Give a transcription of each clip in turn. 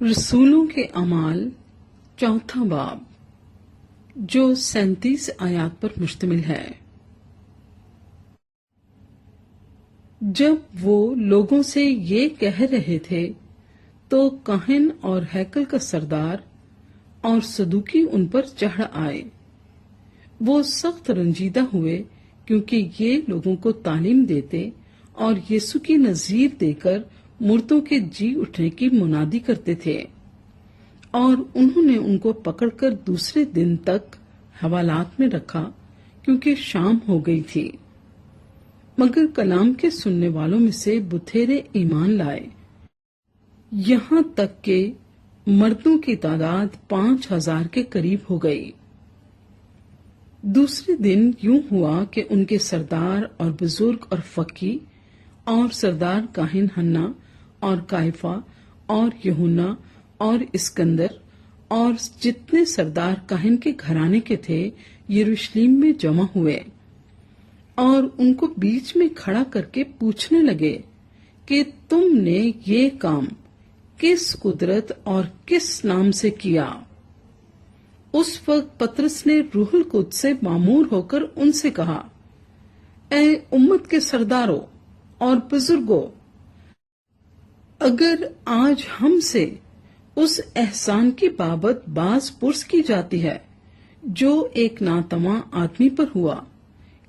रसूलों के अमाल चौथा बाब, जो 37 आयात पर मुश्तमिल है। जब वो लोगों से ये कह रहे थे तो काहिन और हैकल का सरदार और सदूकी उन पर चढ़ आए। वो सख्त रंजीदा हुए क्योंकि ये लोगों को तालीम देते और यीशु की नजीर देकर मुर्दों के जी उठने की मुनादी करते थे, और उन्होंने उनको पकड़कर दूसरे दिन तक हवालात में रखा क्योंकि शाम हो गई थी। मगर कलाम के सुनने वालों में से बुथेरे ईमान लाए, यहाँ तक कि मर्दों की तादाद 5000 के करीब हो गई। दूसरे दिन यूं हुआ कि उनके सरदार और बुजुर्ग और फकी और सरदार काहिन हन्ना और कायफा और यूहन्ना और इस्कंदर और जितने सरदार काहिन के घराने के थे यरूशलेम में जमा हुए, और उनको बीच में खड़ा करके पूछने लगे कि तुमने ये काम किस कुदरत और किस नाम से किया। उस वक्त पतरस ने रूहुल कुद्स से मामूर होकर उनसे कहा, ऐ उम्मत के सरदारों और बुजुर्गों, अगर आज हमसे उस एहसान की बाबत बाज पुर्स की जाती है जो एक नातमा आदमी पर हुआ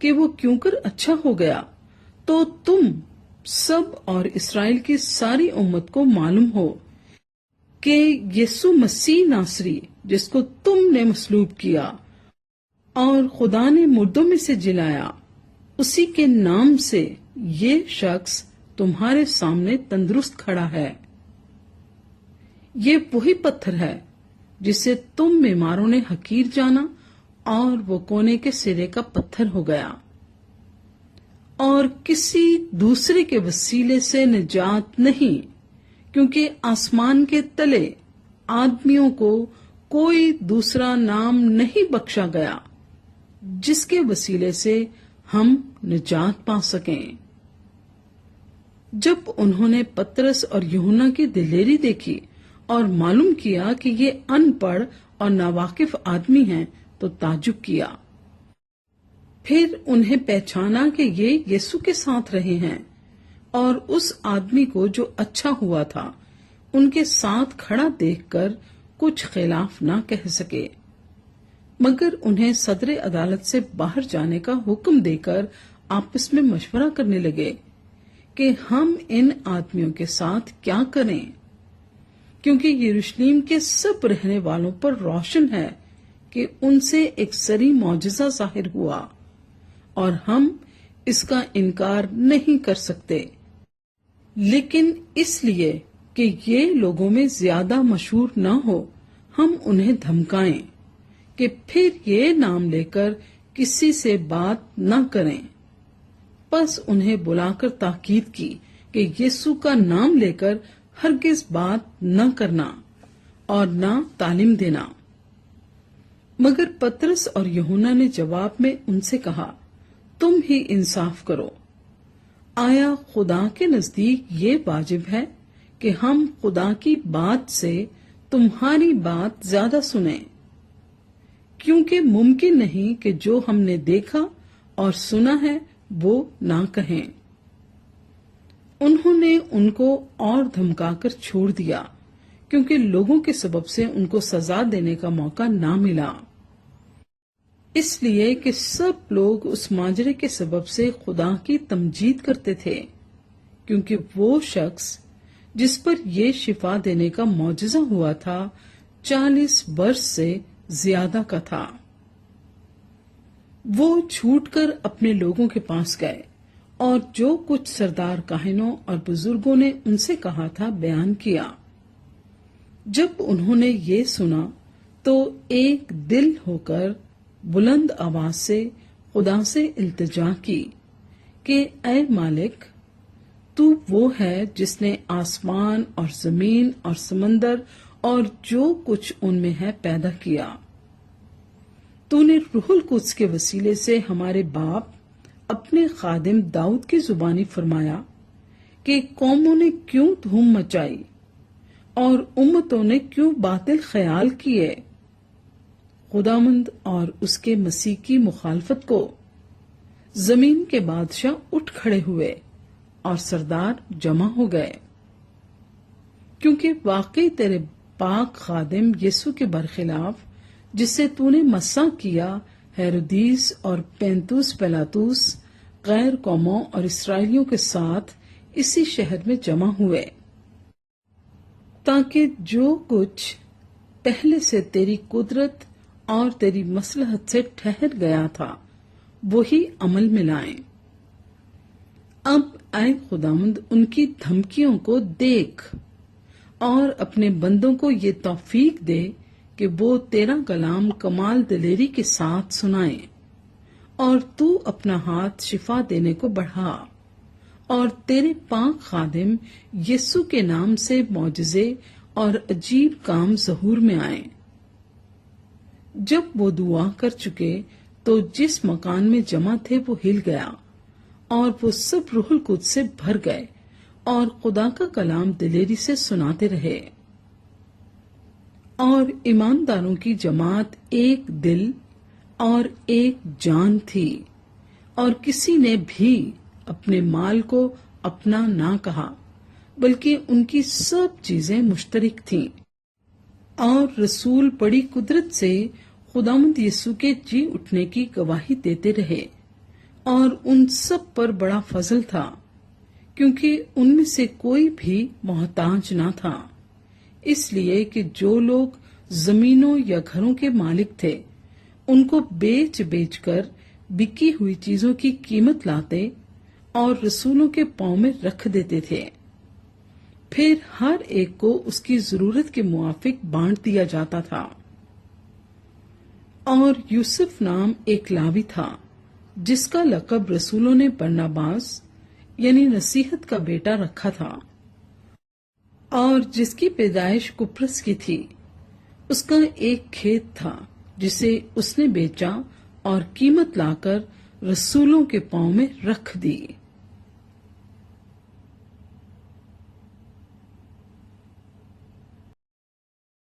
कि वो क्यों कर अच्छा हो गया, तो तुम सब और इसराइल की सारी उम्मत को मालूम हो कि यीशु मसीह नासरी, जिसको तुमने मसलूब किया और खुदा ने मुर्दों में से जिलाया, उसी के नाम से ये शख्स तुम्हारे सामने तंदुरुस्त खड़ा है। ये वही पत्थर है जिसे तुम बीमारों ने हकीर जाना और वो कोने के सिरे का पत्थर हो गया, और किसी दूसरे के वसीले से निजात नहीं, क्योंकि आसमान के तले आदमियों को कोई दूसरा नाम नहीं बख्शा गया जिसके वसीले से हम निजात पा सकें। जब उन्होंने पतरस और यूहन्ना की दिलेरी देखी और मालूम किया कि ये अनपढ़ और नावाकिफ आदमी हैं, तो ताजुब किया। फिर उन्हें पहचाना कि ये यीशु के साथ रहे हैं, और उस आदमी को जो अच्छा हुआ था उनके साथ खड़ा देखकर कुछ खिलाफ ना कह सके, मगर उन्हें सदर अदालत से बाहर जाने का हुक्म देकर आपस में मशवरा करने लगे कि हम इन आदमियों के साथ क्या करें, क्योंकि यरूशलेम के सब रहने वालों पर रोशन है कि उनसे एक सरी मौजज़ा जाहिर हुआ, और हम इसका इनकार नहीं कर सकते। लेकिन इसलिए कि ये लोगों में ज्यादा मशहूर न हो, हम उन्हें धमकाएं कि फिर ये नाम लेकर किसी से बात न करें। बस उन्हें बुलाकर ताकीद की कि यीशु का नाम लेकर हरगिज बात न करना और न तालीम देना। मगर पतरस और यूहन्ना ने जवाब में उनसे कहा, तुम ही इंसाफ करो। आया खुदा के नजदीक ये वाजिब है कि हम खुदा की बात से तुम्हारी बात ज्यादा सुने, क्योंकि मुमकिन नहीं कि जो हमने देखा और सुना है वो ना कहें। उन्होंने उनको और धमकाकर छोड़ दिया, क्योंकि लोगों के सबब से उनको सजा देने का मौका ना मिला, इसलिए कि सब लोग उस माजरे के सबब से खुदा की तमजीद करते थे, क्योंकि वो शख्स जिस पर ये शिफा देने का मौजज़ा हुआ था 40 वर्ष से ज्यादा का था। वो छूटकर अपने लोगों के पास गए और जो कुछ सरदार काहिनों और बुजुर्गों ने उनसे कहा था बयान किया। जब उन्होंने ये सुना तो एक दिल होकर बुलंद आवाज से खुदा से इल्तिजा की कि ऐ मालिक, तू वो है जिसने आसमान और जमीन और समंदर और जो कुछ उनमें है पैदा किया। तूने रूहुल कुद्स के वसीले से हमारे बाप अपने खादिम दाऊद की जुबानी फरमाया कि कौमों ने क्यों धूम मचाई اور امتوں نے کیوں باطل خیال کیے؟ خداوند اور اس کے مسیح کی مخالفت کو زمین کے بادشاہ اٹھ کھڑے ہوئے اور سردار جمع ہو گئے، کیونکہ واقعی تیرے پاک خادم یسوع کے برخلاف جسے تو نے مسح کیا، ہیرودیس اور پینتوس پیلاطوس غیر قوموں اور اسرائیلیوں کے ساتھ اسی شہر میں جمع ہوئے، تاکہ جو کچھ پہلے سے تیری قدرت اور تیری مصلحت سے ٹھہر گیا تھا وہی عمل میں لائیں۔ اب اے خداوند ان کی دھمکیوں کو دیکھ اور اپنے بندوں کو یہ توفیق دے کہ وہ تیرا کلام کمال دلیری کے ساتھ سنائیں، اور تو اپنا ہاتھ شفا دینے کو بڑھا، اور تیرے پاک خادم یسوع کے نام سے معجزے اور عجیب کام ظہور میں آئیں۔ جب وہ دعا کر چکے تو جس مکان میں جمع تھے وہ ہل گیا، اور وہ سب روح القدس سے بھر گئے اور خدا کا کلام دلیری سے سناتے رہے۔ اور ایمانداروں کی جماعت ایک دل اور ایک جان تھی، اور کسی نے بھی اپنے مال کو اپنا نہ کہا، بلکہ ان کی سب چیزیں مشترک تھیں۔ اور رسول بڑی قدرت سے خداوند یسوع کے جی اٹھنے کی گواہی دیتے رہے، اور ان سب پر بڑا فضل تھا، کیونکہ ان میں سے کوئی بھی محتاج نہ تھا، اس لیے کہ جو لوگ زمینوں یا گھروں کے مالک تھے ان کو بیچ بیچ کر بکی ہوئی چیزوں کی قیمت لاتے اور رسولوں کے پاؤں میں رکھ دیتے تھے، پھر ہر ایک کو اس کی ضرورت کے موافق بانٹ دیا جاتا تھا۔ اور یوسف نام ایک لاوی تھا جس کا لقب رسولوں نے برناباس یعنی نصیحت کا بیٹا رکھا تھا، اور جس کی پیدائش کپرس کی تھی۔ اس کا ایک کھیت تھا جسے اس نے بیچا اور قیمت لا کر رسولوں کے پاؤں میں رکھ دی۔